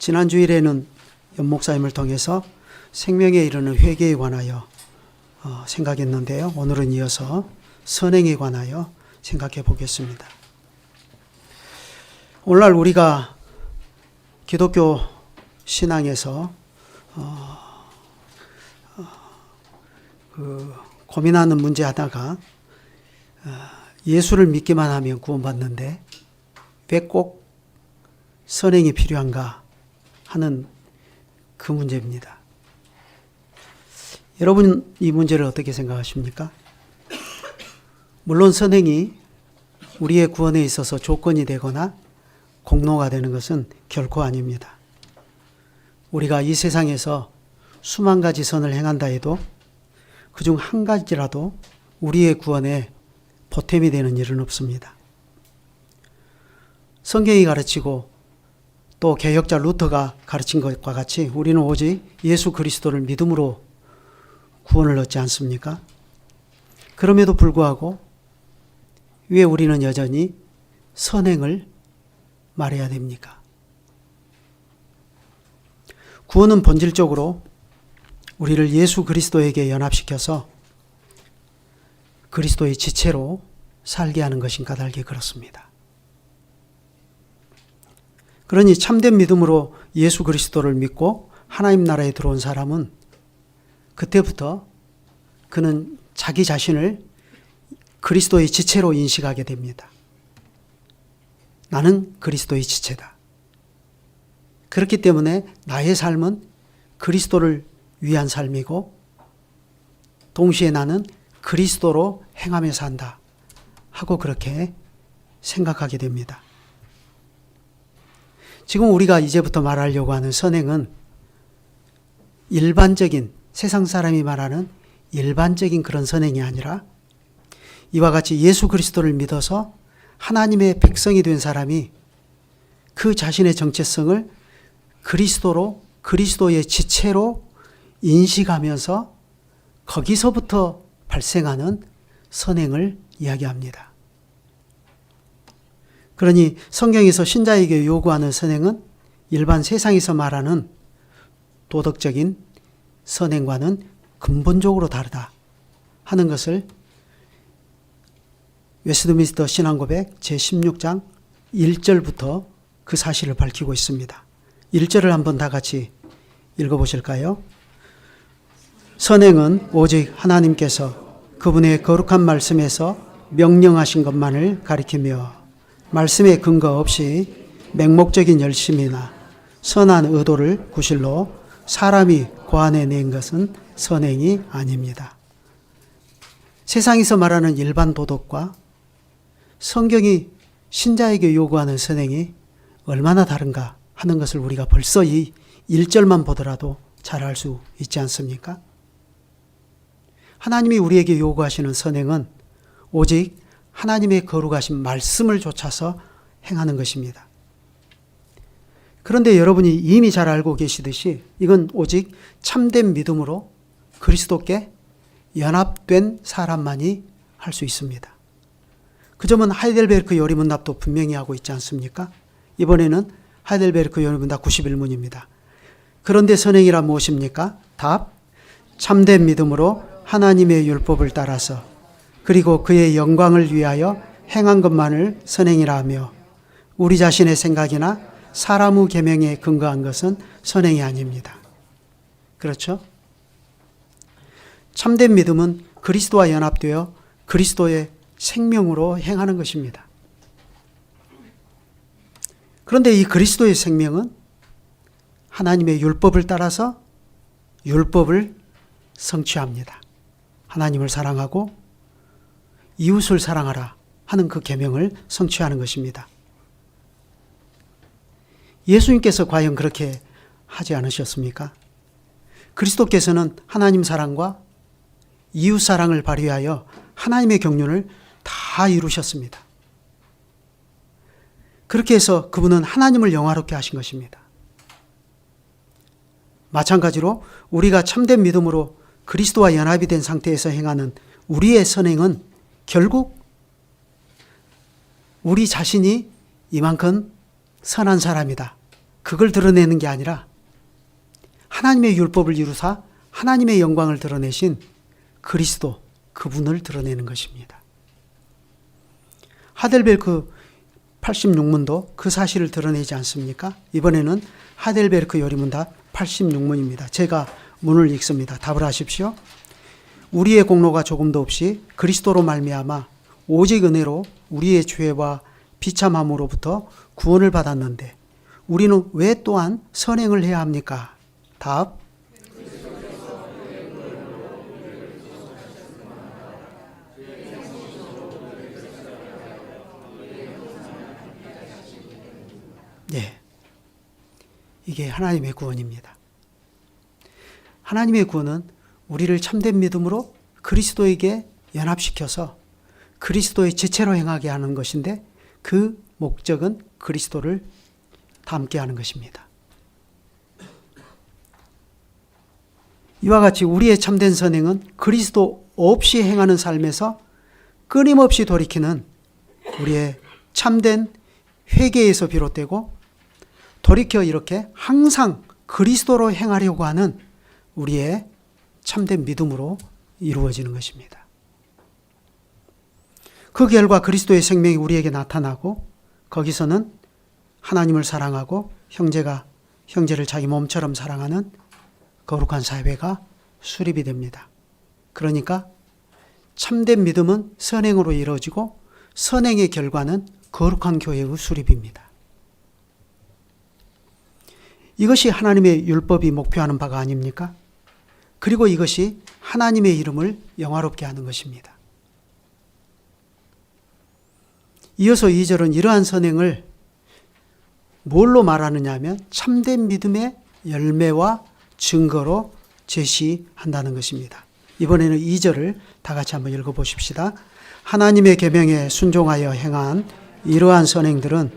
지난 주일에는 연 목사님을 통해서 생명에 이르는 회개에 관하여 생각했는데요. 오늘은 이어서 선행에 관하여 생각해 보겠습니다. 오늘날 우리가 기독교 신앙에서 고민하는 문제 하나가 예수를 믿기만 하면 구원받는데 왜 꼭 선행이 필요한가 하는 그 문제입니다. 여러분 이 문제를 어떻게 생각하십니까? 물론 선행이 우리의 구원에 있어서 조건이 되거나 공로가 되는 것은 결코 아닙니다. 우리가 이 세상에서 수만 가지 선을 행한다 해도 그중 한 가지라도 우리의 구원에 보탬이 되는 일은 없습니다. 성경이 가르치고 또 개혁자 루터가 가르친 것과 같이 우리는 오직 예수 그리스도를 믿음으로 구원을 얻지 않습니까? 그럼에도 불구하고 왜 우리는 여전히 선행을 말해야 됩니까? 구원은 본질적으로 우리를 예수 그리스도에게 연합시켜서 그리스도의 지체로 살게 하는 것인 까닭에 그렇습니다. 그러니 참된 믿음으로 예수 그리스도를 믿고 하나님 나라에 들어온 사람은 그때부터 그는 자기 자신을 그리스도의 지체로 인식하게 됩니다. 나는 그리스도의 지체다. 그렇기 때문에 나의 삶은 그리스도를 위한 삶이고 동시에 나는 그리스도로 행하며 산다 하고 그렇게 생각하게 됩니다. 지금 우리가 이제부터 말하려고 하는 선행은 일반적인 세상 사람이 말하는 일반적인 그런 선행이 아니라 이와 같이 예수 그리스도를 믿어서 하나님의 백성이 된 사람이 그 자신의 정체성을 그리스도의 지체로 인식하면서 거기서부터 발생하는 선행을 이야기합니다. 그러니 성경에서 신자에게 요구하는 선행은 일반 세상에서 말하는 도덕적인 선행과는 근본적으로 다르다 하는 것을 웨스트민스터 신앙고백 제16장 1절부터 그 사실을 밝히고 있습니다. 1절을 한번 다 같이 읽어보실까요? 선행은 오직 하나님께서 그분의 거룩한 말씀에서 명령하신 것만을 가리키며 말씀의 근거 없이 맹목적인 열심이나 선한 의도를 구실로 사람이 고안해낸 것은 선행이 아닙니다. 세상에서 말하는 일반 도덕과 성경이 신자에게 요구하는 선행이 얼마나 다른가 하는 것을 우리가 벌써 이 1절만 보더라도 잘 알 수 있지 않습니까? 하나님이 우리에게 요구하시는 선행은 오직 하나님의 거룩하신 말씀을 좇아서 행하는 것입니다. 그런데 여러분이 이미 잘 알고 계시듯이 이건 오직 참된 믿음으로 그리스도께 연합된 사람만이 할 수 있습니다. 그 점은 하이델베르크 요리문답도 분명히 하고 있지 않습니까? 이번에는 하이델베르크 요리문답 91문입니다. 그런데 선행이라 무엇입니까? 답, 참된 믿음으로 하나님의 율법을 따라서 그리고 그의 영광을 위하여 행한 것만을 선행이라 하며 우리 자신의 생각이나 사람의 계명에 근거한 것은 선행이 아닙니다. 그렇죠? 참된 믿음은 그리스도와 연합되어 그리스도의 생명으로 행하는 것입니다. 그런데 이 그리스도의 생명은 하나님의 율법을 따라서 율법을 성취합니다. 하나님을 사랑하고 이웃을 사랑하라 하는 그 계명을 성취하는 것입니다. 예수님께서 과연 그렇게 하지 않으셨습니까? 그리스도께서는 하나님 사랑과 이웃 사랑을 발휘하여 하나님의 경륜을 다 이루셨습니다. 그렇게 해서 그분은 하나님을 영화롭게 하신 것입니다. 마찬가지로 우리가 참된 믿음으로 그리스도와 연합이 된 상태에서 행하는 우리의 선행은 결국 우리 자신이 이만큼 선한 사람이다 그걸 드러내는 게 아니라 하나님의 율법을 이루사 하나님의 영광을 드러내신 그리스도, 그분을 드러내는 것입니다. 하델베르크 86문도 그 사실을 드러내지 않습니까? 이번에는 하델베르크 요리문답 86문입니다. 제가 문을 읽습니다. 답을 하십시오. 우리의 공로가 조금도 없이 그리스도로 말미암아 오직 은혜로 우리의 죄와 비참함으로부터 구원을 받았는데 우리는 왜 또한 선행을 해야 합니까? 답. 예. 이게 하나님의 구원입니다. 하나님의 구원은 우리를 참된 믿음으로 그리스도에게 연합시켜서 그리스도의 지체로 행하게 하는 것인데 그 목적은 그리스도를 닮게 하는 것입니다. 이와 같이 우리의 참된 선행은 그리스도 없이 행하는 삶에서 끊임없이 돌이키는 우리의 참된 회개에서 비롯되고 돌이켜 이렇게 항상 그리스도로 행하려고 하는 우리의 참된 믿음으로 이루어지는 것입니다. 그 결과 그리스도의 생명이 우리에게 나타나고 거기서는 하나님을 사랑하고 형제가 형제를 자기 몸처럼 사랑하는 거룩한 사회가 수립이 됩니다. 그러니까 참된 믿음은 선행으로 이루어지고 선행의 결과는 거룩한 교회의 수립입니다. 이것이 하나님의 율법이 목표하는 바가 아닙니까? 그리고 이것이 하나님의 이름을 영화롭게 하는 것입니다. 이어서 2절은 이러한 선행을 뭘로 말하느냐 하면 참된 믿음의 열매와 증거로 제시한다는 것입니다. 이번에는 2절을 다 같이 한번 읽어보십시다. 하나님의 계명에 순종하여 행한 이러한 선행들은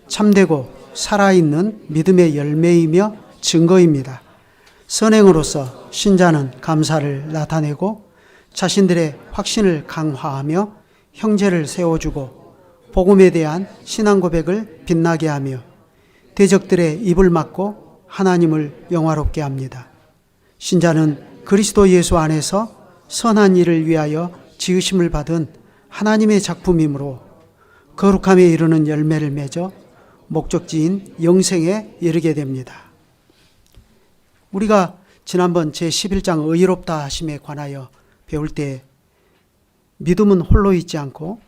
참되고 살아있는 믿음의 열매이며 증거입니다. 선행으로서 신자는 감사를 나타내고 자신들의 확신을 강화하며 형제를 세워주고 복음에 대한 신앙 고백을 빛나게 하며 대적들의 입을 막고 하나님을 영화롭게 합니다. 신자는 그리스도 예수 안에서 선한 일을 위하여 지으심을 받은 하나님의 작품이므로 거룩함에 이르는 열매를 맺어 목적지인 영생에 이르게 됩니다. 우리가 지난번 제11장 의롭다 하심에 관하여 배울 때 믿음은 홀로 있지 않고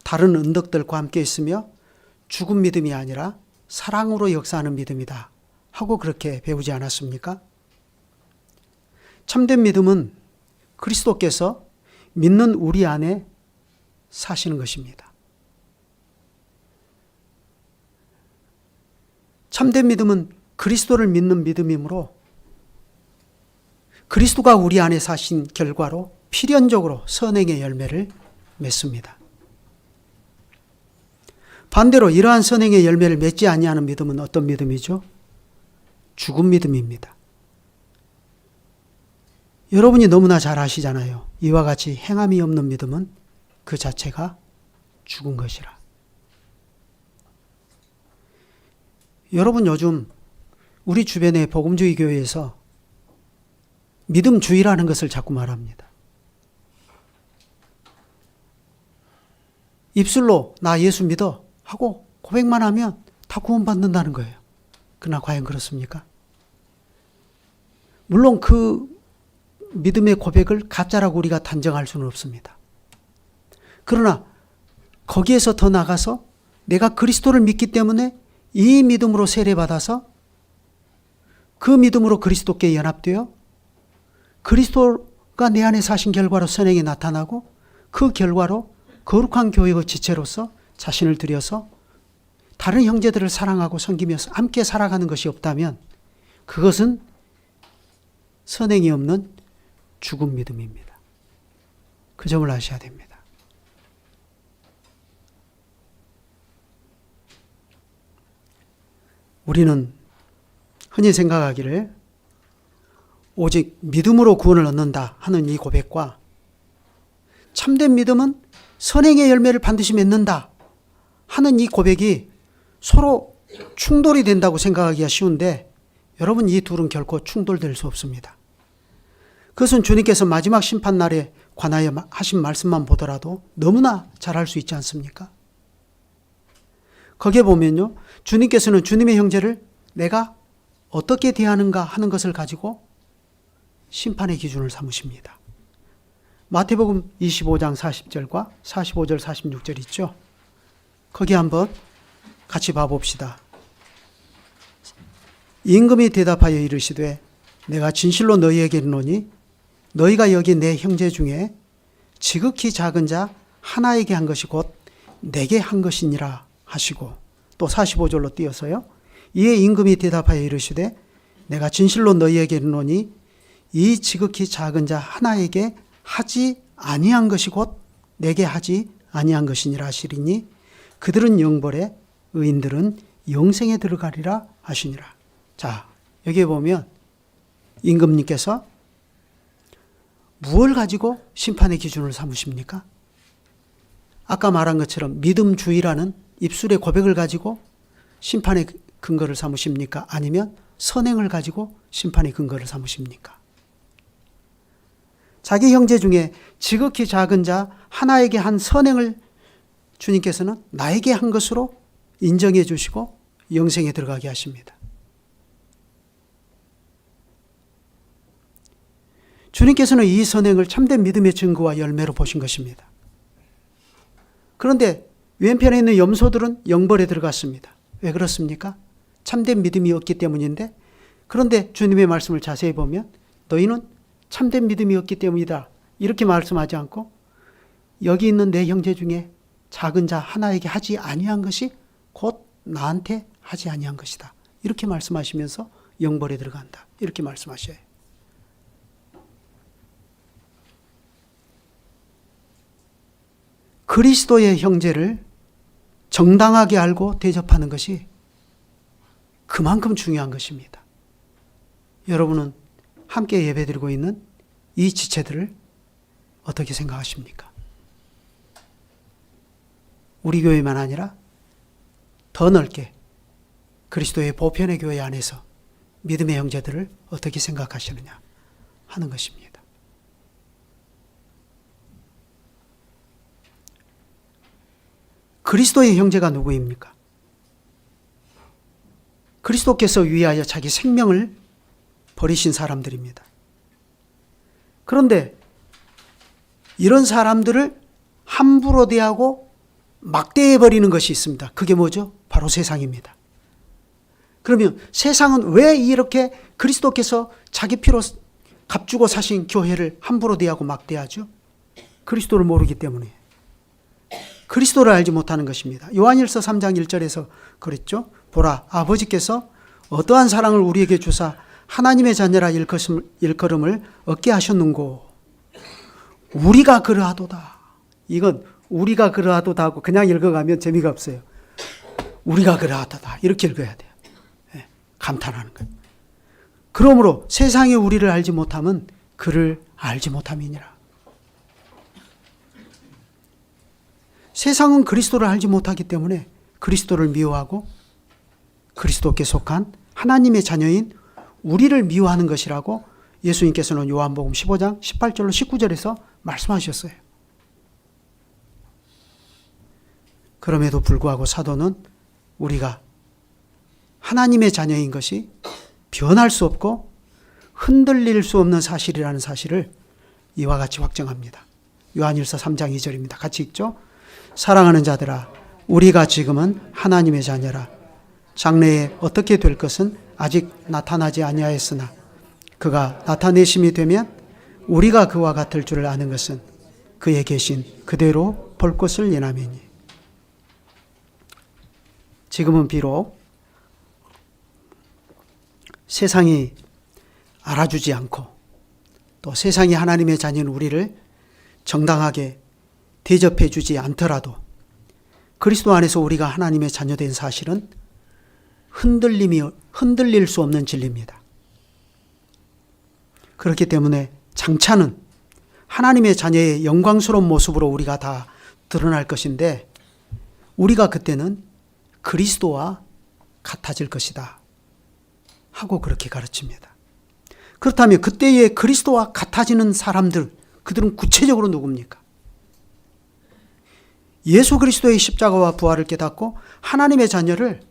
다른 은덕들과 함께 있으며 죽은 믿음이 아니라 사랑으로 역사하는 믿음이다 하고 그렇게 배우지 않았습니까? 참된 믿음은 그리스도께서 믿는 우리 안에 사시는 것입니다. 참된 믿음은 그리스도를 믿는 믿음이므로 그리스도가 우리 안에 사신 결과로 필연적으로 선행의 열매를 맺습니다. 반대로 이러한 선행의 열매를 맺지 아니하는 믿음은 어떤 믿음이죠? 죽은 믿음입니다. 여러분이 너무나 잘 아시잖아요. 이와 같이 행함이 없는 믿음은 그 자체가 죽은 것이라. 여러분 요즘 우리 주변의 복음주의 교회에서 믿음주의라는 것을 자꾸 말합니다. 입술로 나 예수 믿어 하고 고백만 하면 다 구원받는다는 거예요. 그러나 과연 그렇습니까? 물론 그 믿음의 고백을 가짜라고 우리가 단정할 수는 없습니다. 그러나 거기에서 더 나가서 내가 그리스도를 믿기 때문에 이 믿음으로 세례받아서 그 믿음으로 그리스도께 연합되어 그리스도가 내 안에 사신 결과로 선행이 나타나고 그 결과로 거룩한 교회의 지체로서 자신을 들여서 다른 형제들을 사랑하고 섬기면서 함께 살아가는 것이 없다면 그것은 선행이 없는 죽은 믿음입니다. 그 점을 아셔야 됩니다. 우리는 흔히 생각하기를 오직 믿음으로 구원을 얻는다 하는 이 고백과 참된 믿음은 선행의 열매를 반드시 맺는다 하는 이 고백이 서로 충돌이 된다고 생각하기가 쉬운데 여러분, 이 둘은 결코 충돌될 수 없습니다. 그것은 주님께서 마지막 심판날에 관하여 하신 말씀만 보더라도 너무나 잘 알 수 있지 않습니까? 거기에 보면요, 주님께서는 주님의 형제를 내가 어떻게 대하는가 하는 것을 가지고 심판의 기준을 삼으십니다. 마태복음 25장 40절과 45절 46절 있죠. 거기 한번 같이 봐봅시다. 임금이 대답하여 이르시되 내가 진실로 너희에게 이르노니 너희가 여기 내 형제 중에 지극히 작은 자 하나에게 한 것이 곧 내게 한 것이니라 하시고, 또 45절로 띄어서요. 이에 임금이 대답하여 이르시되 내가 진실로 너희에게 이르노니 이 지극히 작은 자 하나에게 하지 아니한 것이 곧 내게 하지 아니한 것이니라 하시리니 그들은 영벌에 의인들은 영생에 들어가리라 하시니라. 자, 여기에 보면 임금님께서 무엇을 가지고 심판의 기준을 삼으십니까? 아까 말한 것처럼 믿음주의라는 입술의 고백을 가지고 심판의 근거를 삼으십니까? 아니면 선행을 가지고 심판의 근거를 삼으십니까? 자기 형제 중에 지극히 작은 자 하나에게 한 선행을 주님께서는 나에게 한 것으로 인정해 주시고 영생에 들어가게 하십니다. 주님께서는 이 선행을 참된 믿음의 증거와 열매로 보신 것입니다. 그런데 왼편에 있는 염소들은 영벌에 들어갔습니다. 왜 그렇습니까? 참된 믿음이 없기 때문인데, 그런데 주님의 말씀을 자세히 보면 너희는 참된 믿음이 없기 때문이다 이렇게 말씀하지 않고 여기 있는 내 형제 중에 작은 자 하나에게 하지 아니한 것이 곧 나한테 하지 아니한 것이다 이렇게 말씀하시면서 영벌에 들어간다 이렇게 말씀하셔요. 그리스도의 형제를 정당하게 알고 대접하는 것이 그만큼 중요한 것입니다. 여러분은 함께 예배드리고 있는 이 지체들을 어떻게 생각하십니까? 우리 교회만 아니라 더 넓게 그리스도의 보편의 교회 안에서 믿음의 형제들을 어떻게 생각하시느냐 하는 것입니다. 그리스도의 형제가 누구입니까? 그리스도께서 위하여 자기 생명을 버리신 사람들입니다. 그런데 이런 사람들을 함부로 대하고 막대해버리는 것이 있습니다. 그게 뭐죠? 바로 세상입니다. 그러면 세상은 왜 이렇게 그리스도께서 자기 피로 값주고 사신 교회를 함부로 대하고 막대하죠? 그리스도를 모르기 때문에. 그리스도를 알지 못하는 것입니다. 요한일서 3장 1절에서 그랬죠. 보라, 아버지께서 어떠한 사랑을 우리에게 주사 하나님의 자녀라 일컬음을 얻게 하셨는고 우리가 그러하도다. 이건 우리가 그러하도다 하고 그냥 읽어가면 재미가 없어요. 우리가 그러하도다 이렇게 읽어야 돼요. 네, 감탄하는 거예요. 그러므로 세상이 우리를 알지 못함은 그를 알지 못함이니라. 세상은 그리스도를 알지 못하기 때문에 그리스도를 미워하고 그리스도께 속한 하나님의 자녀인 우리를 미워하는 것이라고 예수님께서는 요한복음 15장 18절로 19절에서 말씀하셨어요. 그럼에도 불구하고 사도는 우리가 하나님의 자녀인 것이 변할 수 없고 흔들릴 수 없는 사실이라는 사실을 이와 같이 확정합니다. 요한일서 3장 2절입니다. 같이 읽죠. 사랑하는 자들아, 우리가 지금은 하나님의 자녀라. 장래에 어떻게 될 것은 아직 나타나지 아니하였으나 그가 나타내심이 되면 우리가 그와 같을 줄을 아는 것은 그의 계신 그대로 볼 것을 예나매니. 지금은 비록 세상이 알아주지 않고 또 세상이 하나님의 자녀인 우리를 정당하게 대접해 주지 않더라도 그리스도 안에서 우리가 하나님의 자녀된 사실은 흔들릴 수 없는 진리입니다. 그렇기 때문에 장차는 하나님의 자녀의 영광스러운 모습으로 우리가 다 드러날 것인데 우리가 그때는 그리스도와 같아질 것이다 하고 그렇게 가르칩니다. 그렇다면 그때의 그리스도와 같아지는 사람들, 그들은 구체적으로 누굽니까? 예수 그리스도의 십자가와 부활을 깨닫고 하나님의 자녀를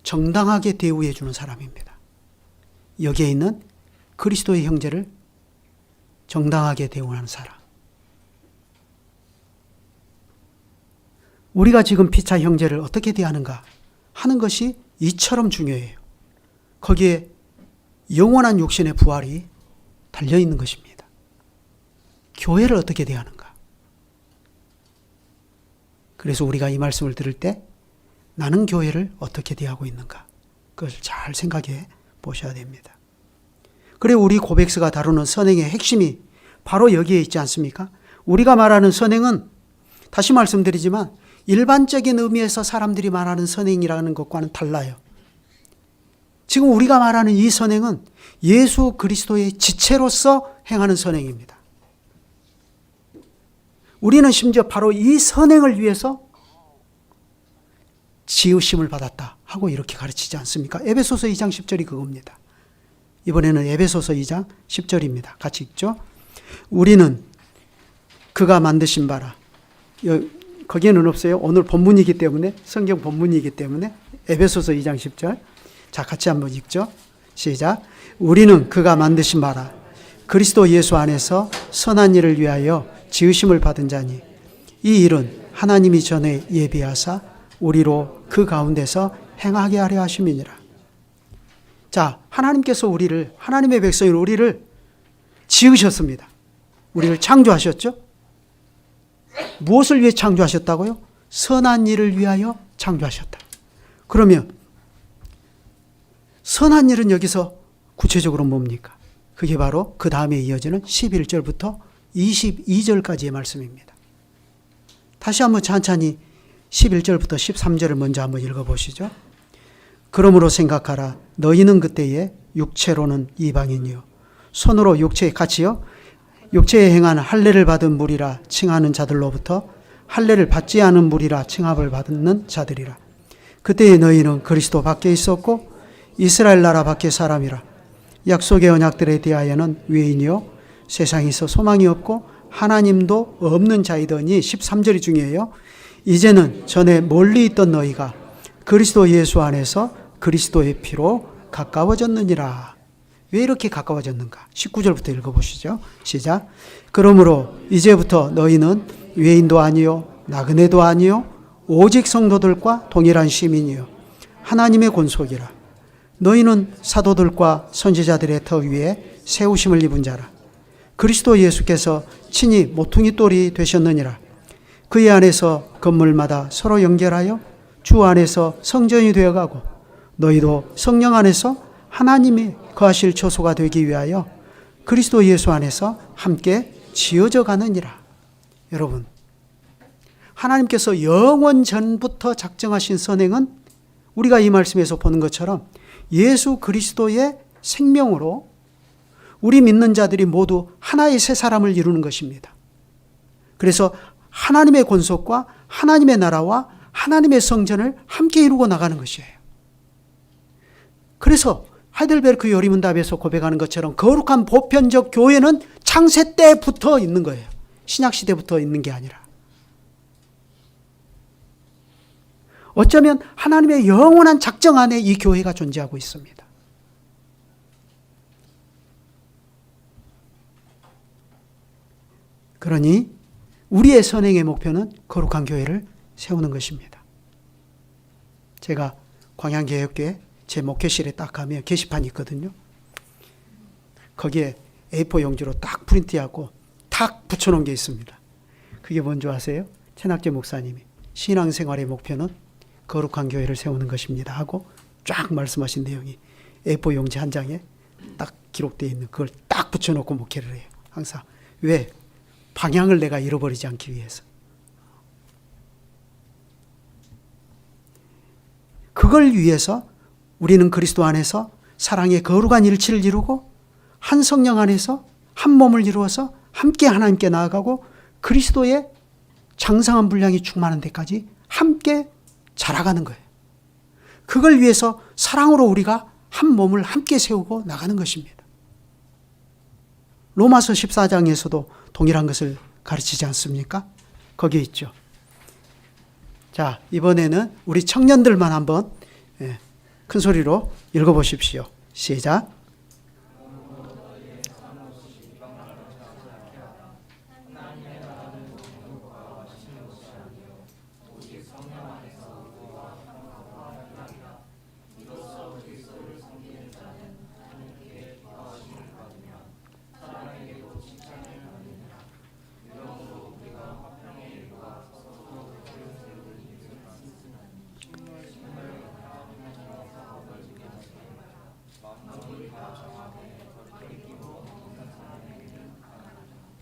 정당하게 대우해 주는 사람입니다. 여기에 있는 그리스도의 형제를 정당하게 대우하는 사람. 우리가 지금 피차 형제를 어떻게 대하는가 하는 것이 이처럼 중요해요. 거기에 영원한 육신의 부활이 달려있는 것입니다. 교회를 어떻게 대하는가. 그래서 우리가 이 말씀을 들을 때 나는 교회를 어떻게 대하고 있는가, 그것을 잘 생각해 보셔야 됩니다. 그리고 우리 고백서가 다루는 선행의 핵심이 바로 여기에 있지 않습니까? 우리가 말하는 선행은 다시 말씀드리지만 일반적인 의미에서 사람들이 말하는 선행이라는 것과는 달라요. 지금 우리가 말하는 이 선행은 예수 그리스도의 지체로서 행하는 선행입니다. 우리는 심지어 바로 이 선행을 위해서 지으심을 받았다 하고 이렇게 가르치지 않습니까? 에베소서 2장 10절이 그겁니다. 이번에는 에베소서 2장 10절입니다. 같이 읽죠. 우리는 그가 만드신 바라. 거기에는 없어요. 오늘 본문이기 때문에, 성경 본문이기 때문에 에베소서 2장 10절. 자, 같이 한번 읽죠. 시작. 우리는 그가 만드신 바라 그리스도 예수 안에서 선한 일을 위하여 지으심을 받은 자니 이 일은 하나님이 전에 예비하사 우리로 그 가운데서 행하게 하려 하심이니라. 자, 하나님께서 우리를, 하나님의 백성인 우리를 지으셨습니다. 우리를 창조하셨죠? 무엇을 위해 창조하셨다고요? 선한 일을 위하여 창조하셨다. 그러면 선한 일은 여기서 구체적으로 뭡니까? 그게 바로 그 다음에 이어지는 11절부터 22절까지의 말씀입니다. 다시 한번 찬찬히 11절부터 13절을 먼저 한번 읽어보시죠. 그러므로 생각하라. 너희는 그때에 육체로는 이방인이요 손으로 육체에 같이요 육체에 행한 할례를 받은 무리라 칭하는 자들로부터 할례를 받지 않은 무리라 칭함을 받는 자들이라. 그때에 너희는 그리스도 밖에 있었고 이스라엘 나라 밖의 사람이라. 약속의 언약들에 대하여는 외인이요 세상에서 소망이 없고 하나님도 없는 자이더니 13절이 중요해요. 이제는 전에 멀리 있던 너희가 그리스도 예수 안에서 그리스도의 피로 가까워졌느니라. 왜 이렇게 가까워졌는가? 19절부터 읽어보시죠. 시작. 그러므로 이제부터 너희는 외인도 아니요 나그네도 아니요 오직 성도들과 동일한 시민이요 하나님의 권속이라. 너희는 사도들과 선지자들의 터 위에 세우심을 입은 자라. 그리스도 예수께서 친히 모퉁이 돌이 되셨느니라. 그의 안에서 건물마다 서로 연결하여 주 안에서 성전이 되어가고 너희도 성령 안에서 하나님이 거하실 처소가 되기 위하여 그리스도 예수 안에서 함께 지어져 가느니라. 여러분, 하나님께서 영원 전부터 작정하신 선행은 우리가 이 말씀에서 보는 것처럼 예수 그리스도의 생명으로 우리 믿는 자들이 모두 하나의 새 사람을 이루는 것입니다. 그래서 하나님의 권속과 하나님의 나라와 하나님의 성전을 함께 이루고 나가는 것이에요. 그래서 하이델베르크 요리문답에서 고백하는 것처럼 거룩한 보편적 교회는 창세 때부터 있는 거예요. 신약 시대부터 있는 게 아니라. 어쩌면 하나님의 영원한 작정 안에 이 교회가 존재하고 있습니다. 그러니 우리의 선행의 목표는 거룩한 교회를 세우는 것입니다. 제가 광양개혁교회 제 목회실에 딱 가면 게시판이 있거든요. 거기에 A4 용지로 딱 프린트하고 탁 붙여놓은 게 있습니다. 그게 뭔지 아세요? 최낙재 목사님이 신앙생활의 목표는 거룩한 교회를 세우는 것입니다 하고 쫙 말씀하신 내용이 A4 용지 한 장에 딱 기록되어 있는 그걸 딱 붙여놓고 목회를 해요. 항상. 왜? 방향을 내가 잃어버리지 않기 위해서. 그걸 위해서 우리는 그리스도 안에서 사랑의 거룩한 일치를 이루고 한 성령 안에서 한 몸을 이루어서 함께 하나님께 나아가고 그리스도의 장성한 분량이 충만한 데까지 함께 자라가는 거예요. 그걸 위해서 사랑으로 우리가 한 몸을 함께 세우고 나가는 것입니다. 로마서 14장에서도 동일한 것을 가르치지 않습니까? 거기에 있죠. 자, 이번에는 우리 청년들만 한번 큰 소리로 읽어보십시오. 시작.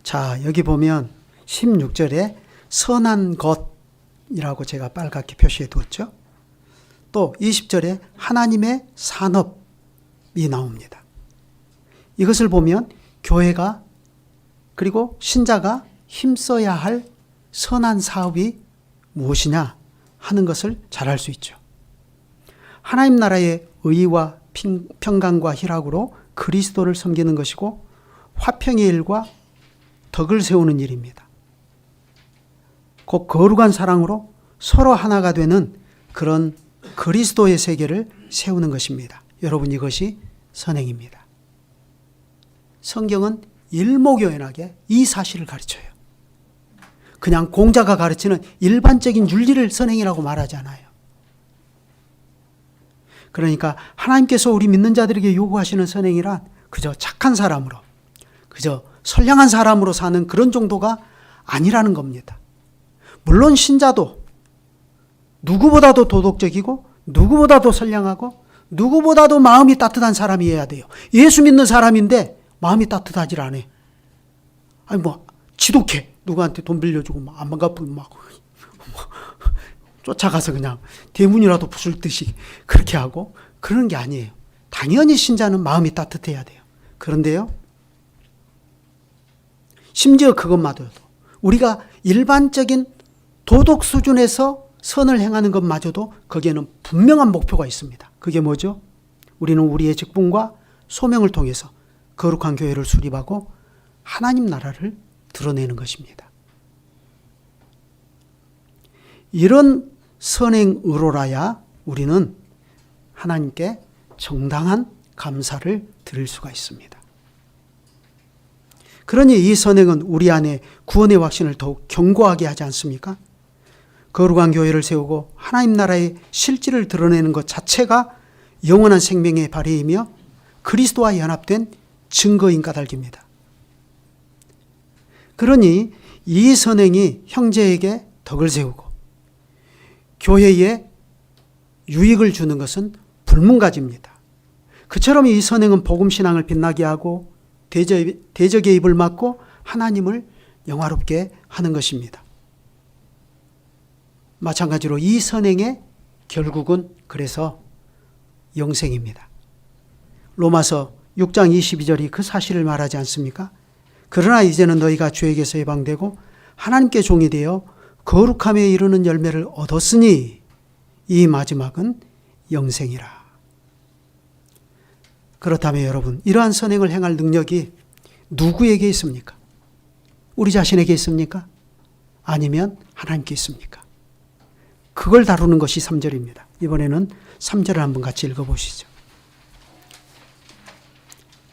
자, 여기 보면 16절에 선한 것이라고 제가 빨갛게 표시해 두었죠. 또 20절에 하나님의 산업이 나옵니다. 이것을 보면 교회가 그리고 신자가 힘써야 할 선한 사업이 무엇이냐 하는 것을 잘 알 수 있죠. 하나님 나라의 의와 평강과 희락으로 그리스도를 섬기는 것이고 화평의 일과 덕을 세우는 일입니다. 곧 거룩한 사랑으로 서로 하나가 되는 그런 그리스도의 세계를 세우는 것입니다. 여러분, 이것이 선행입니다. 성경은 일목요연하게 이 사실을 가르쳐요. 그냥 공자가 가르치는 일반적인 윤리를 선행이라고 말하지 않아요. 그러니까 하나님께서 우리 믿는 자들에게 요구하시는 선행이란 그저 착한 사람으로, 그저 선량한 사람으로 사는 그런 정도가 아니라는 겁니다. 물론 신자도 누구보다도 도덕적이고 누구보다도 선량하고 누구보다도 마음이 따뜻한 사람이어야 돼요. 예수 믿는 사람인데 마음이 따뜻하질 않아요. 아니 지독해. 누구한테 돈 빌려주고 안 갚으면 쫓아가서 그냥 대문이라도 부술 듯이 그렇게 하고 그러는 게 아니에요. 당연히 신자는 마음이 따뜻해야 돼요. 그런데요, 심지어 그것마저도 우리가 일반적인 도덕 수준에서 선을 행하는 것마저도 거기에는 분명한 목표가 있습니다. 그게 뭐죠? 우리는 우리의 직분과 소명을 통해서 거룩한 교회를 수립하고 하나님 나라를 드러내는 것입니다. 이런 선행의로라야 우리는 하나님께 정당한 감사를 드릴 수가 있습니다. 그러니 이 선행은 우리 안에 구원의 확신을 더욱 견고하게 하지 않습니까? 거룩한 교회를 세우고 하나님 나라의 실질을 드러내는 것 자체가 영원한 생명의 발휘이며 그리스도와 연합된 증거인 까닭입니다. 그러니 이 선행이 형제에게 덕을 세우고 교회에 유익을 주는 것은 불문가지입니다. 그처럼 이 선행은 복음신앙을 빛나게 하고 대적의 입을 막고 하나님을 영화롭게 하는 것입니다. 마찬가지로 이 선행의 결국은 그래서 영생입니다. 로마서 6장 22절이 그 사실을 말하지 않습니까? 그러나 이제는 너희가 죄에게서 해방되고 하나님께 종이 되어 거룩함에 이르는 열매를 얻었으니 이 마지막은 영생이라. 그렇다면 여러분, 이러한 선행을 행할 능력이 누구에게 있습니까? 우리 자신에게 있습니까? 아니면 하나님께 있습니까? 그걸 다루는 것이 3절입니다. 이번에는 3절을 한번 같이 읽어보시죠.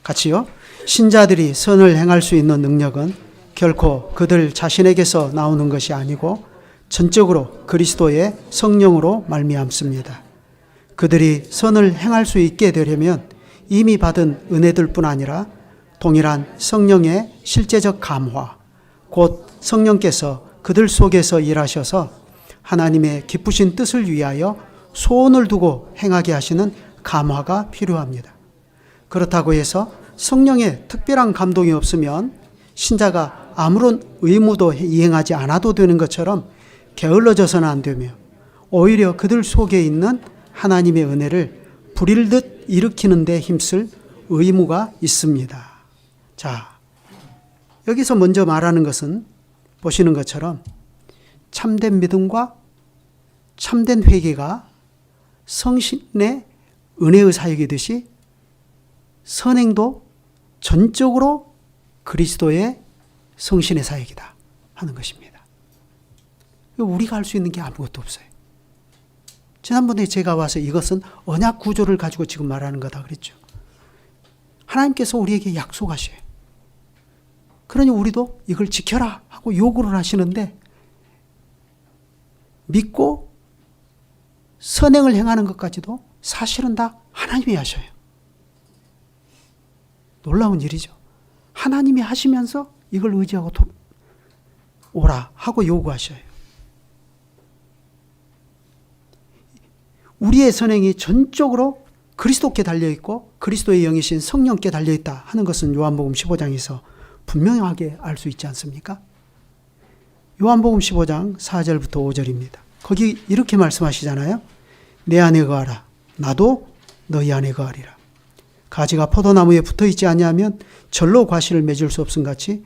같이요. 신자들이 선을 행할 수 있는 능력은 결코 그들 자신에게서 나오는 것이 아니고 전적으로 그리스도의 성령으로 말미암습니다. 그들이 선을 행할 수 있게 되려면 이미 받은 은혜들 뿐 아니라 동일한 성령의 실제적 감화, 곧 성령께서 그들 속에서 일하셔서 하나님의 기쁘신 뜻을 위하여 소원을 두고 행하게 하시는 감화가 필요합니다. 그렇다고 해서 성령의 특별한 감동이 없으면 신자가 아무런 의무도 이행하지 않아도 되는 것처럼 게을러져서는 안 되며 오히려 그들 속에 있는 하나님의 은혜를 불일 듯 일으키는 데 힘쓸 의무가 있습니다. 자, 여기서 먼저 말하는 것은 보시는 것처럼 참된 믿음과 참된 회개가 성신의 은혜의 사역이듯이 선행도 전적으로 그리스도의 성신의 사역이다 하는 것입니다. 우리가 할 수 있는 게 아무것도 없어요. 지난번에 제가 와서 이것은 언약 구조를 가지고 지금 말하는 거다 그랬죠. 하나님께서 우리에게 약속하셔요. 그러니 우리도 이걸 지켜라 하고 요구를 하시는데 믿고 선행을 행하는 것까지도 사실은 다 하나님이 하셔요. 놀라운 일이죠. 하나님이 하시면서 이걸 의지하고 오라 하고 요구하셔요. 우리의 선행이 전적으로 그리스도께 달려있고 그리스도의 영이신 성령께 달려있다 하는 것은 요한복음 15장에서 분명하게 알 수 있지 않습니까? 요한복음 15장 4절부터 5절입니다. 거기 이렇게 말씀하시잖아요. 내 안에 거하라. 나도 너희 안에 거하리라. 가지가 포도나무에 붙어있지 아니하면 절로 과실을 맺을 수 없음 같이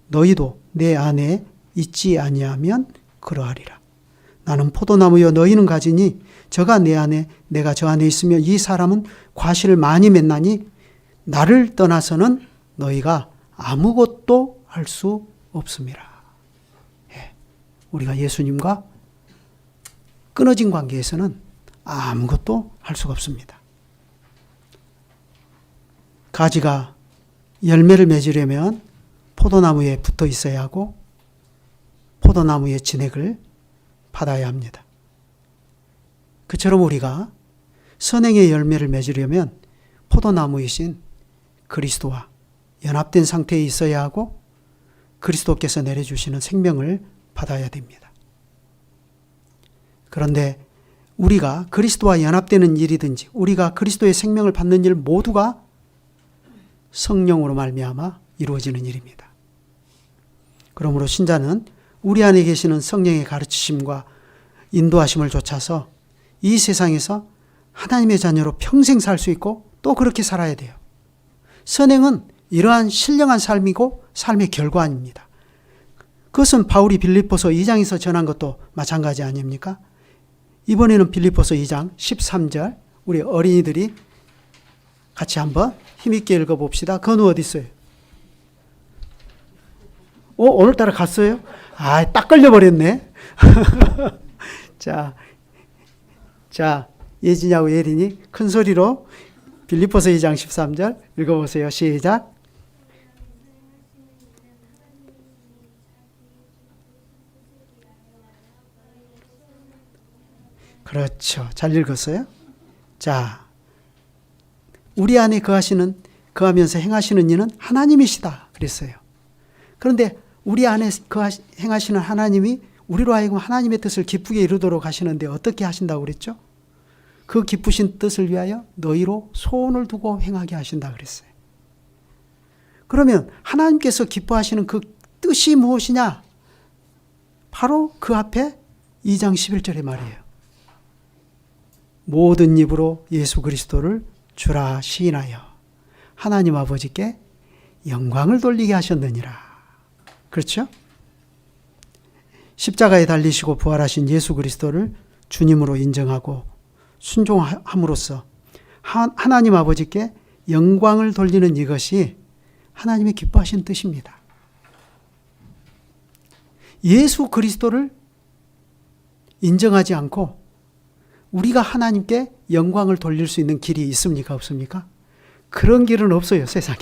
너희도 내 안에 있지 아니하면 그러하리라. 나는 포도나무여 너희는 가지니 저가 내 안에 내가 저 안에 있으면 이 사람은 과실을 많이 맺나니 나를 떠나서는 너희가 아무것도 할 수 없음이라. 예, 우리가 예수님과 끊어진 관계에서는 아무것도 할 수가 없습니다. 가지가 열매를 맺으려면 포도나무에 붙어 있어야 하고 포도나무의 진액을 받아야 합니다. 그처럼 우리가 선행의 열매를 맺으려면 포도나무이신 그리스도와 연합된 상태에 있어야 하고 그리스도께서 내려주시는 생명을 받아야 됩니다. 그런데 우리가 그리스도와 연합되는 일이든지 우리가 그리스도의 생명을 받는 일 모두가 성령으로 말미암아 이루어지는 일입니다. 그러므로 신자는 우리 안에 계시는 성령의 가르치심과 인도하심을 좇아서 이 세상에서 하나님의 자녀로 평생 살 수 있고 또 그렇게 살아야 돼요. 선행은 이러한 신령한 삶이고 삶의 결과입니다. 그것은 바울이 빌립보서 2장에서 전한 것도 마찬가지 아닙니까? 이번에는 빌립보서 2장 13절 우리 어린이들이 같이 한번 힘있게 읽어봅시다. 건우 어디 있어요? 오늘따라 갔어요? 딱 걸려버렸네. 자, 예진이하고 예린이 큰 소리로 빌립보서 2장 13절 읽어보세요. 시작. 그렇죠. 잘 읽었어요? 자, 우리 안에 거하면서 행하시는 이는 하나님이시다 그랬어요. 그런데 우리 안에 행하시는 하나님이 우리로 하여금 하나님의 뜻을 기쁘게 이루도록 하시는데 어떻게 하신다고 그랬죠? 그 기쁘신 뜻을 위하여 너희로 소원을 두고 행하게 하신다 그랬어요. 그러면 하나님께서 기뻐하시는 그 뜻이 무엇이냐? 바로 그 앞에 2장 11절의 말이에요. 모든 입으로 예수 그리스도를 주라 시인하여 하나님 아버지께 영광을 돌리게 하셨느니라. 그렇죠? 십자가에 달리시고 부활하신 예수 그리스도를 주님으로 인정하고 순종함으로써 하나님 아버지께 영광을 돌리는 이것이 하나님의 기뻐하시는 뜻입니다. 예수 그리스도를 인정하지 않고 우리가 하나님께 영광을 돌릴 수 있는 길이 있습니까? 없습니까? 그런 길은 없어요, 세상에.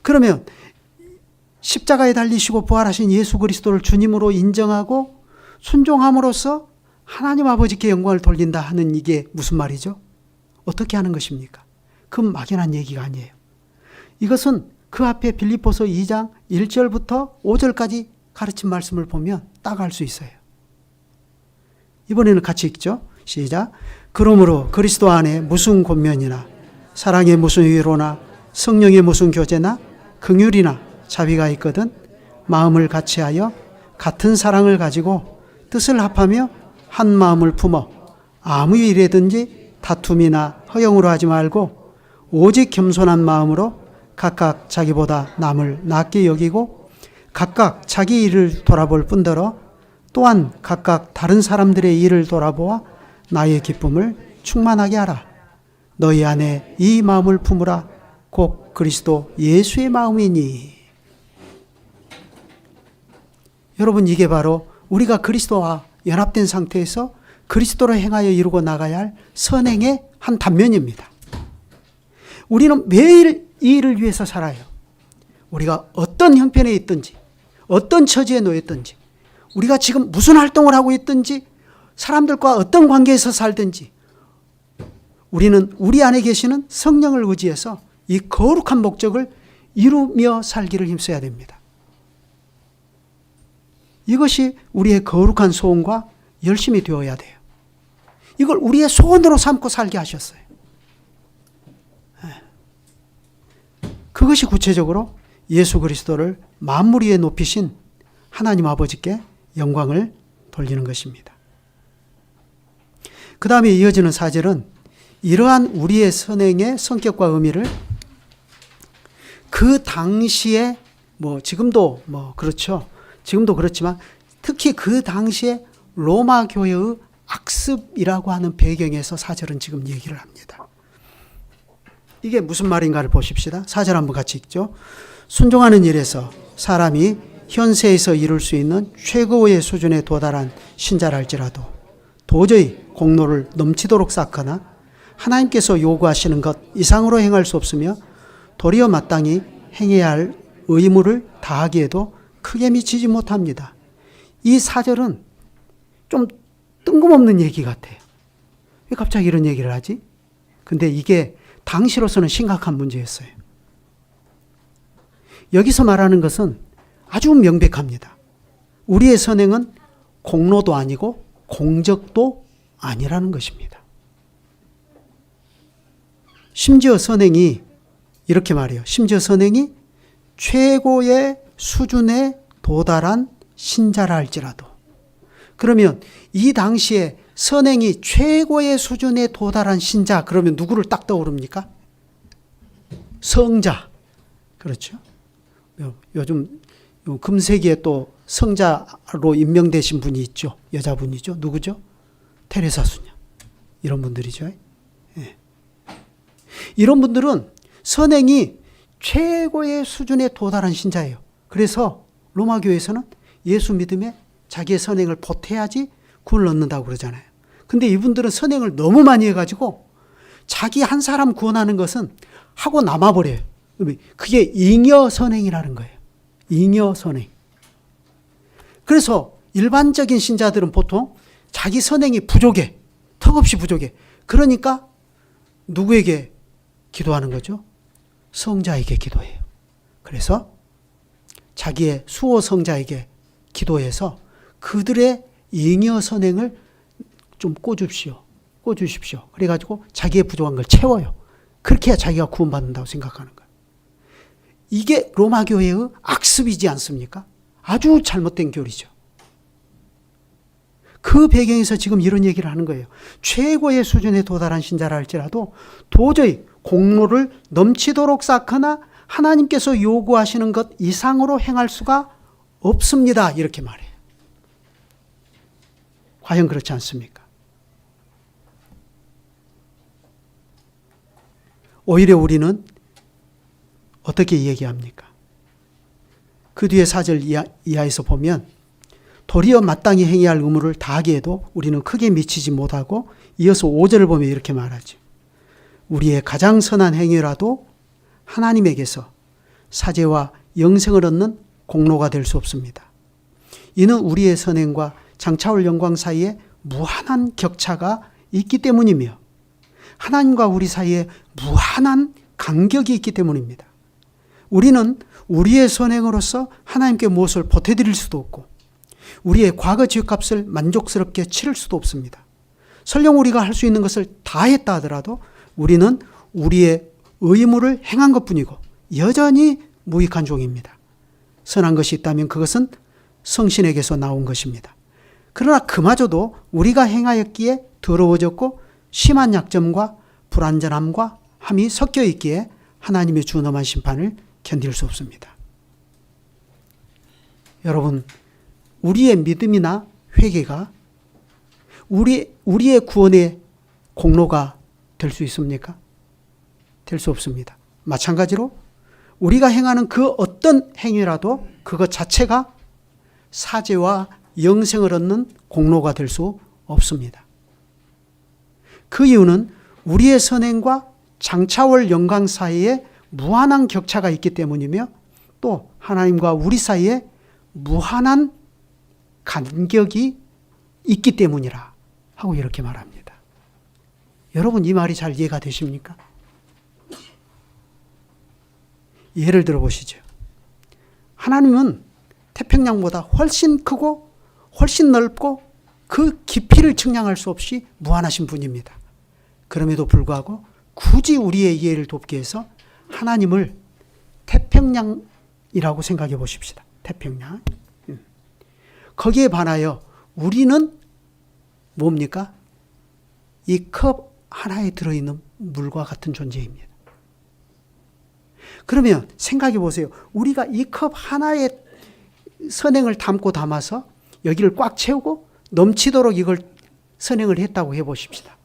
그러면 십자가에 달리시고 부활하신 예수 그리스도를 주님으로 인정하고 순종함으로써 하나님 아버지께 영광을 돌린다 하는 이게 무슨 말이죠? 어떻게 하는 것입니까? 그 막연한 얘기가 아니에요. 이것은 그 앞에 빌립보서 2장 1절부터 5절까지 가르친 말씀을 보면 딱 알 수 있어요. 이번에는 같이 읽죠. 시작. 그러므로 그리스도 안에 무슨 권면이나 사랑의 무슨 위로나 성령의 무슨 교제나 긍휼이나 자비가 있거든 마음을 같이하여 같은 사랑을 가지고 뜻을 합하며 한 마음을 품어 아무 일이든지 다툼이나 허영으로 하지 말고 오직 겸손한 마음으로 각각 자기보다 남을 낫게 여기고 각각 자기 일을 돌아볼 뿐더러 또한 각각 다른 사람들의 일을 돌아보아 나의 기쁨을 충만하게 하라. 너희 안에 이 마음을 품으라. 곧 그리스도 예수의 마음이니. 여러분, 이게 바로 우리가 그리스도와 연합된 상태에서 그리스도로 행하여 이루고 나가야 할 선행의 한 단면입니다. 우리는 매일 이 일을 위해서 살아요. 우리가 어떤 형편에 있든지, 어떤 처지에 놓였든지, 우리가 지금 무슨 활동을 하고 있든지, 사람들과 어떤 관계에서 살든지, 우리는 우리 안에 계시는 성령을 의지해서 이 거룩한 목적을 이루며 살기를 힘써야 됩니다. 이것이 우리의 거룩한 소원과 열심이 되어야 돼요. 이걸 우리의 소원으로 삼고 살게 하셨어요. 그것이 구체적으로 예수 그리스도를 만물 위에 높이신 하나님 아버지께 영광을 돌리는 것입니다. 그 다음에 이어지는 4절은 이러한 우리의 선행의 성격과 의미를 그 당시에 지금도 그렇죠. 지금도 그렇지만 특히 그 당시에 로마 교회의 악습이라고 하는 배경에서 4절은 지금 얘기를 합니다. 이게 무슨 말인가를 보십시다. 4절 한번 같이 읽죠. 순종하는 일에서 사람이 현세에서 이룰 수 있는 최고의 수준에 도달한 신자랄지라도 도저히 공로를 넘치도록 쌓거나 하나님께서 요구하시는 것 이상으로 행할 수 없으며 도리어 마땅히 행해야 할 의무를 다하기에도 크게 미치지 못합니다. 이 4절은 좀 뜬금없는 얘기 같아요. 왜 갑자기 이런 얘기를 하지? 근데 이게 당시로서는 심각한 문제였어요. 여기서 말하는 것은 아주 명백합니다. 우리의 선행은 공로도 아니고 공적도 아니라는 것입니다. 심지어 선행이 이렇게 말해요. 심지어 선행이 최고의 수준에 도달한 신자라 할지라도. 그러면 이 당시에 선행이 최고의 수준에 도달한 신자, 그러면 누구를 딱 떠오릅니까? 성자. 그렇죠. 요즘 금세기에 또 성자로 임명되신 분이 있죠. 여자분이죠. 누구죠? 테레사 수녀. 이런 분들이죠. 예. 이런 분들은 선행이 최고의 수준에 도달한 신자예요. 그래서 로마 교회에서는 예수 믿음에 자기의 선행을 보태야지 구원을 얻는다고 그러잖아요. 근데 이분들은 선행을 너무 많이 해가지고 자기 한 사람 구원하는 것은 하고 남아버려요. 그게 잉여 선행이라는 거예요. 잉여 선행. 그래서 일반적인 신자들은 보통 자기 선행이 부족해. 턱없이 부족해. 그러니까 누구에게 기도하는 거죠? 성자에게 기도해요. 그래서 자기의 수호 성자에게 기도해서 그들의 잉여 선행을 좀 꿔주십시오. 그래가지고 자기의 부족한 걸 채워요. 그렇게 해야 자기가 구원받는다고 생각하는 거예요. 이게 로마 교회의 악습이지 않습니까? 아주 잘못된 교리죠. 그 배경에서 지금 이런 얘기를 하는 거예요. 최고의 수준에 도달한 신자라 할지라도 도저히 공로를 넘치도록 쌓거나 하나님께서 요구하시는 것 이상으로 행할 수가 없습니다. 이렇게 말해요. 과연 그렇지 않습니까? 오히려 우리는 어떻게 얘기합니까? 그 뒤에 4절 이하에서 보면 도리어 마땅히 행해야 할 의무를 다하기에도 우리는 크게 미치지 못하고 이어서 5절을 보면 이렇게 말하죠. 우리의 가장 선한 행위라도 하나님에게서 사죄와 영생을 얻는 공로가 될 수 없습니다. 이는 우리의 선행과 장차올 영광 사이에 무한한 격차가 있기 때문이며 하나님과 우리 사이에 무한한 간격이 있기 때문입니다. 우리는 우리의 선행으로서 하나님께 무엇을 보태드릴 수도 없고 우리의 과거 죄값을 만족스럽게 치를 수도 없습니다. 설령 우리가 할 수 있는 것을 다 했다 하더라도 우리는 우리의 의무를 행한 것뿐이고 여전히 무익한 종입니다. 선한 것이 있다면 그것은 성신에게서 나온 것입니다. 그러나 그마저도 우리가 행하였기에 더러워졌고 심한 약점과 불완전함과 함이 섞여 있기에 하나님의 준엄한 심판을 견딜 수 없습니다. 여러분, 우리의 믿음이나 회개가 우리의 구원의 공로가 될 수 있습니까? 될 수 없습니다. 마찬가지로 우리가 행하는 그 어떤 행위라도 그것 자체가 사죄와 영생을 얻는 공로가 될 수 없습니다. 그 이유는 우리의 선행과 장차올 영광 사이에 무한한 격차가 있기 때문이며 또 하나님과 우리 사이에 무한한 간격이 있기 때문이라 하고 이렇게 말합니다. 여러분 이 말이 잘 이해가 되십니까? 예를 들어 보시죠. 하나님은 태평양보다 훨씬 크고 훨씬 넓고 그 깊이를 측량할 수 없이 무한하신 분입니다. 그럼에도 불구하고 굳이 우리의 이해를 돕기 위해서 하나님을 태평양이라고 생각해 보십시다. 태평양. 거기에 반하여 우리는 뭡니까? 이 컵 하나에 들어있는 물과 같은 존재입니다. 그러면 생각해 보세요. 우리가 이 컵 하나에 선행을 담아서 여기를 꽉 채우고 넘치도록 이걸 선행을 했다고 해보십시다.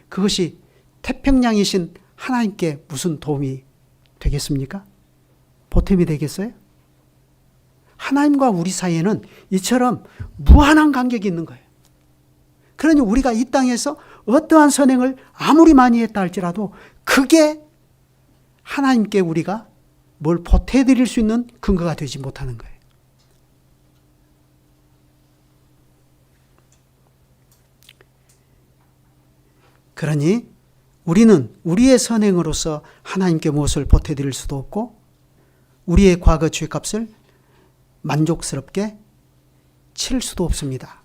그것이 태평양이신 하나님께 무슨 도움이 되겠습니까? 보탬이 되겠어요? 하나님과 우리 사이에는 이처럼 무한한 간격이 있는 거예요. 그러니 우리가 이 땅에서 어떠한 선행을 아무리 많이 했다 할지라도 그게 하나님께 우리가 뭘 보태드릴 수 있는 근거가 되지 못하는 거예요. 그러니 우리는 우리의 선행으로서 하나님께 무엇을 보태드릴 수도 없고 우리의 과거 죄값을 만족스럽게 칠 수도 없습니다.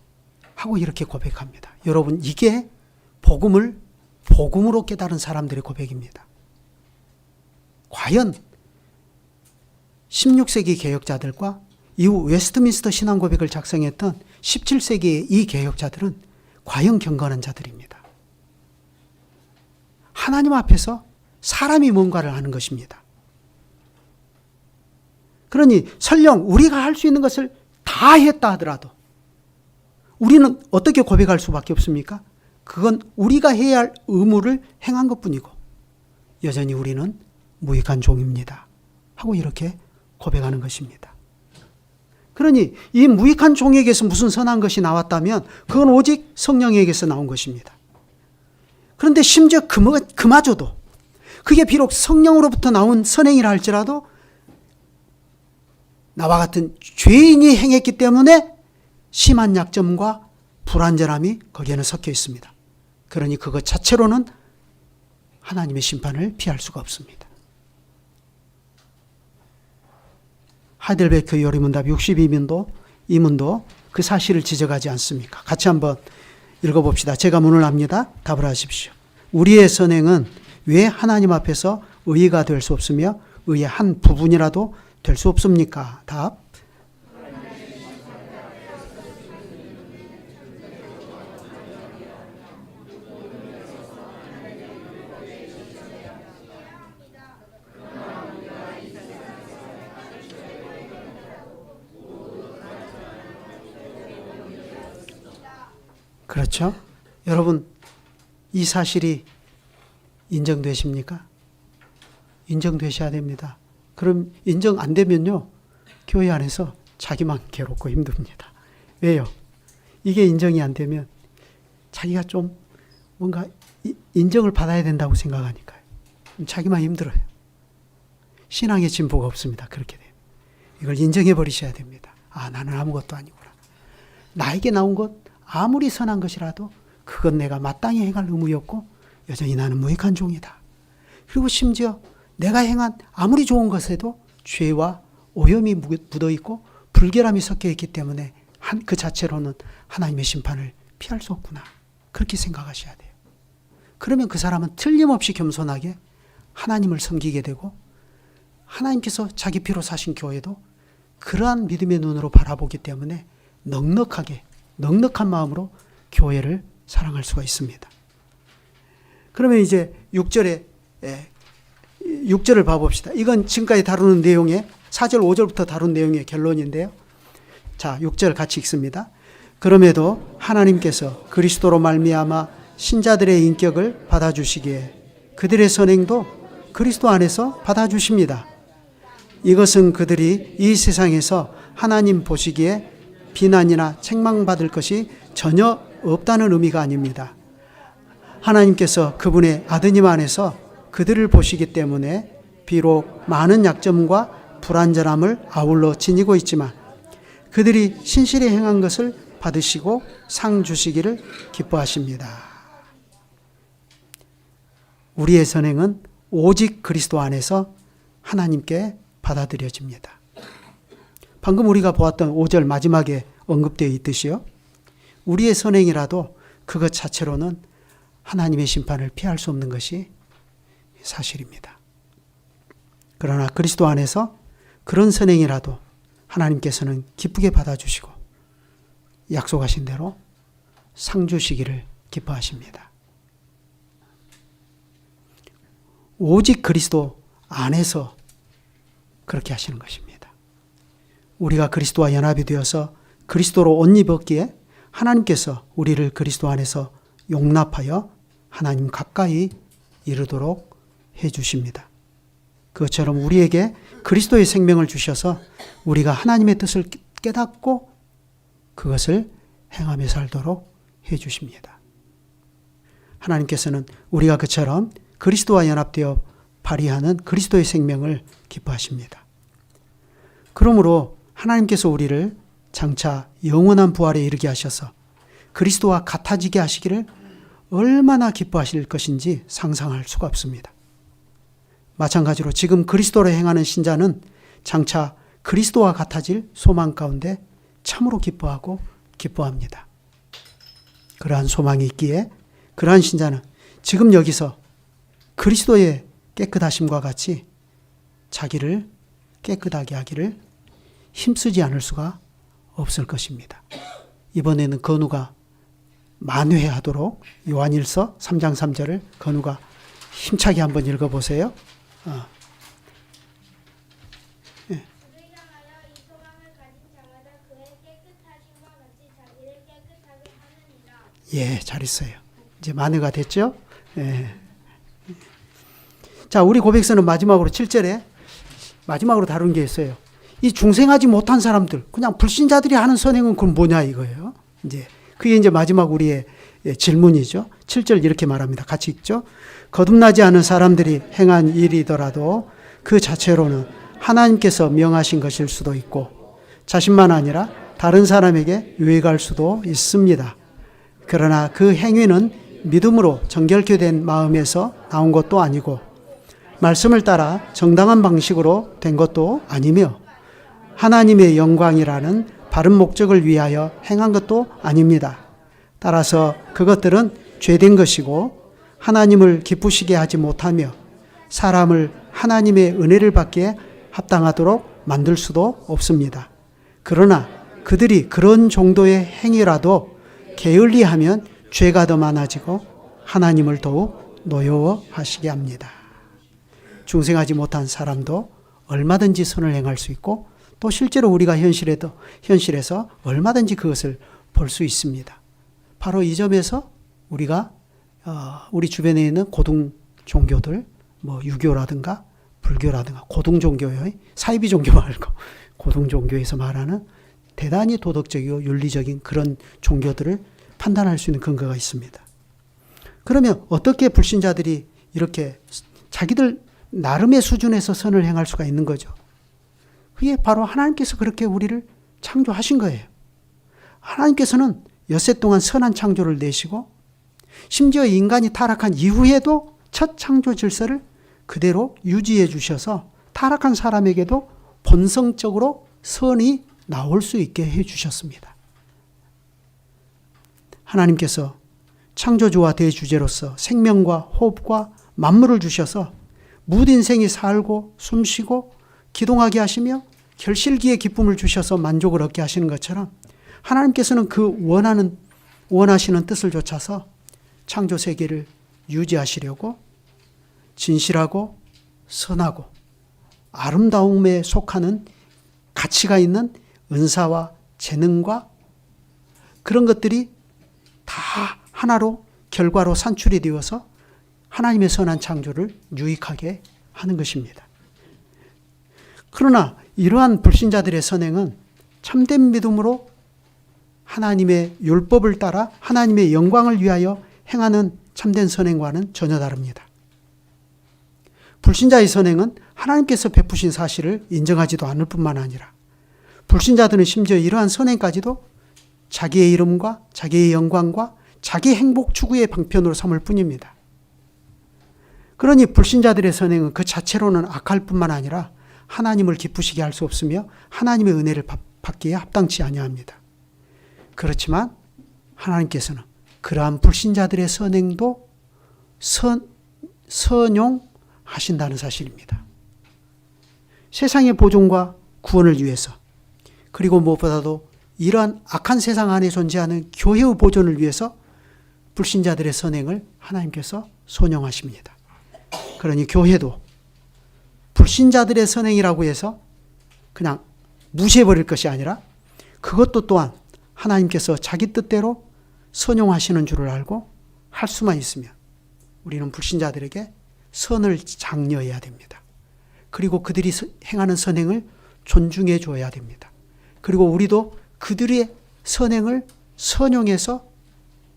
하고 이렇게 고백합니다. 여러분 이게 복음을 복음으로 깨달은 사람들의 고백입니다. 과연 16세기 개혁자들과 이후 웨스트민스터 신앙 고백을 작성했던 17세기의 이 개혁자들은 과연 경건한 자들입니다. 하나님 앞에서 사람이 뭔가를 하는 것입니다. 그러니 설령 우리가 할 수 있는 것을 다 했다 하더라도 우리는 어떻게 고백할 수밖에 없습니까? 그건 우리가 해야 할 의무를 행한 것뿐이고 여전히 우리는 무익한 종입니다. 하고 이렇게 고백하는 것입니다. 그러니 이 무익한 종에게서 무슨 선한 것이 나왔다면 그건 오직 성령에게서 나온 것입니다. 그런데 심지어 그마저도 그게 비록 성령으로부터 나온 선행이라 할지라도 나와 같은 죄인이 행했기 때문에 심한 약점과 불완전함이 거기에는 섞여 있습니다. 그러니 그것 자체로는 하나님의 심판을 피할 수가 없습니다. 하이델베르크 요리문답 62문도 이 문도 그 사실을 지적하지 않습니까? 같이 한번 읽어봅시다. 제가 문을 합니다. 답을 하십시오. 우리의 선행은 왜 하나님 앞에서 의의가 될 수 없으며 의의 한 부분이라도 될 수 없습니까? 답. 그렇죠? 여러분 이 사실이 인정되십니까? 인정되셔야 됩니다. 그럼 인정 안 되면요 교회 안에서 자기만 괴롭고 힘듭니다. 왜요? 이게 인정이 안 되면 자기가 좀 뭔가 인정을 받아야 된다고 생각하니까요. 자기만 힘들어요. 신앙의 진보가 없습니다. 그렇게 되면 이걸 인정해 버리셔야 됩니다. 아, 나는 아무것도 아니구나. 나에게 나온 것 아무리 선한 것이라도 그건 내가 마땅히 행할 의무였고 여전히 나는 무익한 종이다. 그리고 심지어 내가 행한 아무리 좋은 것에도 죄와 오염이 묻어있고 불결함이 섞여있기 때문에 그 자체로는 하나님의 심판을 피할 수 없구나. 그렇게 생각하셔야 돼요. 그러면 그 사람은 틀림없이 겸손하게 하나님을 섬기게 되고 하나님께서 자기 피로 사신 교회도 그러한 믿음의 눈으로 바라보기 때문에 넉넉한 마음으로 교회를 사랑할 수가 있습니다. 그러면 이제 6절을 봐봅시다. 이건 지금까지 다루는 내용의 4절 5절부터 다룬 내용의 결론인데요. 자, 6절 같이 읽습니다. 그럼에도 하나님께서 그리스도로 말미암아 신자들의 인격을 받아주시기에 그들의 선행도 그리스도 안에서 받아주십니다. 이것은 그들이 이 세상에서 하나님 보시기에 비난이나 책망받을 것이 전혀 없다는 의미가 아닙니다. 하나님께서 그분의 아드님 안에서 그들을 보시기 때문에 비록 많은 약점과 불완전함을 아울러 지니고 있지만 그들이 신실히 행한 것을 받으시고 상 주시기를 기뻐하십니다. 우리의 선행은 오직 그리스도 안에서 하나님께 받아들여집니다. 방금 우리가 보았던 5절 마지막에 언급되어 있듯이요. 우리의 선행이라도 그것 자체로는 하나님의 심판을 피할 수 없는 것이 사실입니다. 그러나 그리스도 안에서 그런 선행이라도 하나님께서는 기쁘게 받아주시고 약속하신 대로 상 주시기를 기뻐하십니다. 오직 그리스도 안에서 그렇게 하시는 것입니다. 우리가 그리스도와 연합이 되어서 그리스도로 옷 입었기에 하나님께서 우리를 그리스도 안에서 용납하여 하나님 가까이 이르도록 해주십니다. 그것처럼 우리에게 그리스도의 생명을 주셔서 우리가 하나님의 뜻을 깨닫고 그것을 행하며 살도록 해주십니다. 하나님께서는 우리가 그처럼 그리스도와 연합되어 발휘하는 그리스도의 생명을 기뻐하십니다. 그러므로 하나님께서 우리를 장차 영원한 부활에 이르게 하셔서 그리스도와 같아지게 하시기를 얼마나 기뻐하실 것인지 상상할 수가 없습니다. 마찬가지로 지금 그리스도로 행하는 신자는 장차 그리스도와 같아질 소망 가운데 참으로 기뻐하고 기뻐합니다. 그러한 소망이 있기에 그러한 신자는 지금 여기서 그리스도의 깨끗하심과 같이 자기를 깨끗하게 하기를 힘쓰지 않을 수가 없을 것입니다. 이번에는 건우가 만회하도록 요한일서 3장 3절을 건우가 힘차게 한번 읽어보세요. 예. 예, 잘했어요. 이제 만회가 됐죠? 예. 자, 우리 고백서는 마지막으로 7절에 마지막으로 다룬 게 있어요. 이 중생하지 못한 사람들, 그냥 불신자들이 하는 선행은 그럼 뭐냐 이거예요. 이제 그게 이제 마지막 우리의 질문이죠. 7절 이렇게 말합니다. 같이 읽죠. 거듭나지 않은 사람들이 행한 일이더라도 그 자체로는 하나님께서 명하신 것일 수도 있고 자신만 아니라 다른 사람에게 유익할 수도 있습니다. 그러나 그 행위는 믿음으로 정결케 된 마음에서 나온 것도 아니고 말씀을 따라 정당한 방식으로 된 것도 아니며 하나님의 영광이라는 바른 목적을 위하여 행한 것도 아닙니다. 따라서 그것들은 죄된 것이고 하나님을 기쁘시게 하지 못하며 사람을 하나님의 은혜를 받기에 합당하도록 만들 수도 없습니다. 그러나 그들이 그런 정도의 행위라도 게을리하면 죄가 더 많아지고 하나님을 더욱 노여워하시게 합니다. 중생하지 못한 사람도 얼마든지 선을 행할 수 있고 또 실제로 우리가 현실에서 얼마든지 그것을 볼 수 있습니다. 바로 이 점에서 우리가 우리 주변에 있는 고등 종교들, 뭐 유교라든가 불교라든가 고등 종교의 사이비 종교 말고 고등 종교에서 말하는 대단히 도덕적이고 윤리적인 그런 종교들을 판단할 수 있는 근거가 있습니다. 그러면 어떻게 불신자들이 이렇게 자기들 나름의 수준에서 선을 행할 수가 있는 거죠? 그게 바로 하나님께서 그렇게 우리를 창조하신 거예요. 하나님께서는 엿새 동안 선한 창조를 내시고 심지어 인간이 타락한 이후에도 첫 창조 질서를 그대로 유지해 주셔서 타락한 사람에게도 본성적으로 선이 나올 수 있게 해 주셨습니다. 하나님께서 창조주와 대주제로서 생명과 호흡과 만물을 주셔서 무인생이 살고 숨쉬고 기동하게 하시며 결실기의 기쁨을 주셔서 만족을 얻게 하시는 것처럼 하나님께서는 그 원하시는 뜻을 좇아서 창조 세계를 유지하시려고 진실하고 선하고 아름다움에 속하는 가치가 있는 은사와 재능과 그런 것들이 다 하나로 결과로 산출이 되어서 하나님의 선한 창조를 유익하게 하는 것입니다. 그러나 이러한 불신자들의 선행은 참된 믿음으로 하나님의 율법을 따라 하나님의 영광을 위하여 행하는 참된 선행과는 전혀 다릅니다. 불신자의 선행은 하나님께서 베푸신 사실을 인정하지도 않을 뿐만 아니라 불신자들은 심지어 이러한 선행까지도 자기의 이름과 자기의 영광과 자기 행복 추구의 방편으로 삼을 뿐입니다. 그러니 불신자들의 선행은 그 자체로는 악할 뿐만 아니라 하나님을 기쁘시게 할 수 없으며 하나님의 은혜를 받기에 합당치 아니합니다. 그렇지만 하나님께서는 그러한 불신자들의 선행도 선용하신다는 사실입니다. 세상의 보존과 구원을 위해서, 그리고 무엇보다도 이러한 악한 세상 안에 존재하는 교회의 보존을 위해서 불신자들의 선행을 하나님께서 선용하십니다. 그러니 교회도 불신자들의 선행이라고 해서 그냥 무시해버릴 것이 아니라 그것도 또한 하나님께서 자기 뜻대로 선용하시는 줄을 알고 할 수만 있으면 우리는 불신자들에게 선을 장려해야 됩니다. 그리고 그들이 행하는 선행을 존중해 줘야 됩니다. 그리고 우리도 그들의 선행을 선용해서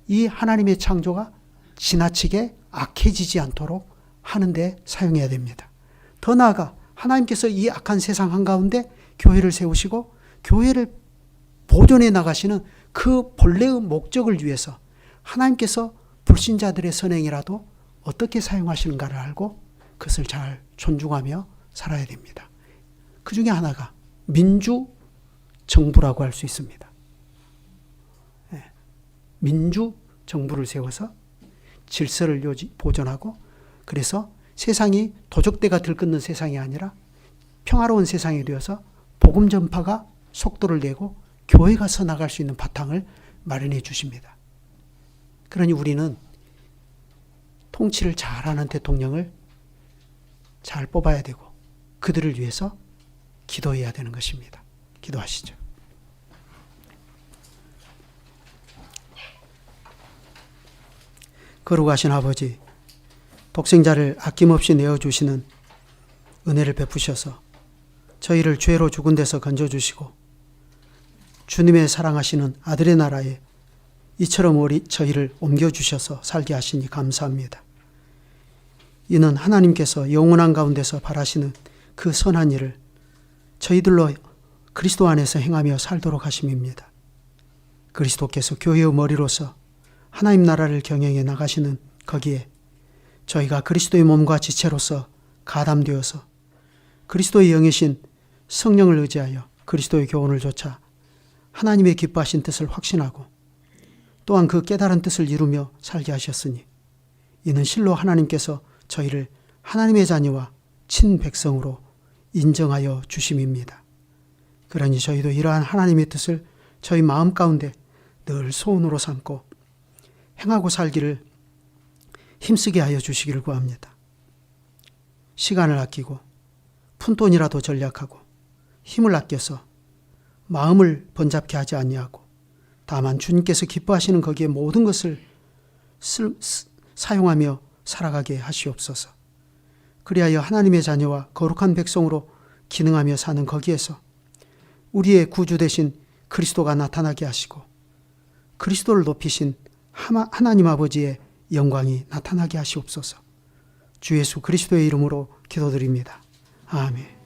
이 하나님의 창조가 지나치게 악해지지 않도록 하는데 사용해야 됩니다. 더 나아가 하나님께서 이 악한 세상 한가운데 교회를 세우시고 교회를 보존해 나가시는 그 본래의 목적을 위해서 하나님께서 불신자들의 선행이라도 어떻게 사용하시는가를 알고 그것을 잘 존중하며 살아야 됩니다. 그 중에 하나가 민주정부라고 할 수 있습니다. 민주정부를 세워서 질서를 보존하고, 그래서 세상이 도적대가 들끓는 세상이 아니라 평화로운 세상이 되어서 복음 전파가 속도를 내고 교회가 서나갈 수 있는 바탕을 마련해 주십니다. 그러니 우리는 통치를 잘하는 대통령을 잘 뽑아야 되고 그들을 위해서 기도해야 되는 것입니다. 기도하시죠. 거룩하신 아버지, 독생자를 아낌없이 내어주시는 은혜를 베푸셔서 저희를 죄로 죽은 데서 건져주시고 주님의 사랑하시는 아들의 나라에 이처럼 저희를 옮겨주셔서 살게 하시니 감사합니다. 이는 하나님께서 영원한 가운데서 바라시는 그 선한 일을 저희들로 그리스도 안에서 행하며 살도록 하심입니다. 그리스도께서 교회의 머리로서 하나님 나라를 경영해 나가시는 거기에 저희가 그리스도의 몸과 지체로서 가담되어서 그리스도의 영이신 성령을 의지하여 그리스도의 교훈을 좇아 하나님의 기뻐하신 뜻을 확신하고 또한 그 깨달은 뜻을 이루며 살게 하셨으니 이는 실로 하나님께서 저희를 하나님의 자녀와 친백성으로 인정하여 주심입니다. 그러니 저희도 이러한 하나님의 뜻을 저희 마음 가운데 늘 소원으로 삼고 행하고 살기를 힘쓰게 하여 주시기를 구합니다. 시간을 아끼고 푼돈이라도 절약하고 힘을 아껴서 마음을 번잡게 하지 아니하고 다만 주님께서 기뻐하시는 거기에 모든 것을 사용하며 살아가게 하시옵소서. 그리하여 하나님의 자녀와 거룩한 백성으로 기능하며 사는 거기에서 우리의 구주 되신 그리스도가 나타나게 하시고 그리스도를 높이신 하나님 아버지의 영광이 나타나게 하시옵소서. 주 예수 그리스도의 이름으로 기도드립니다. 아멘.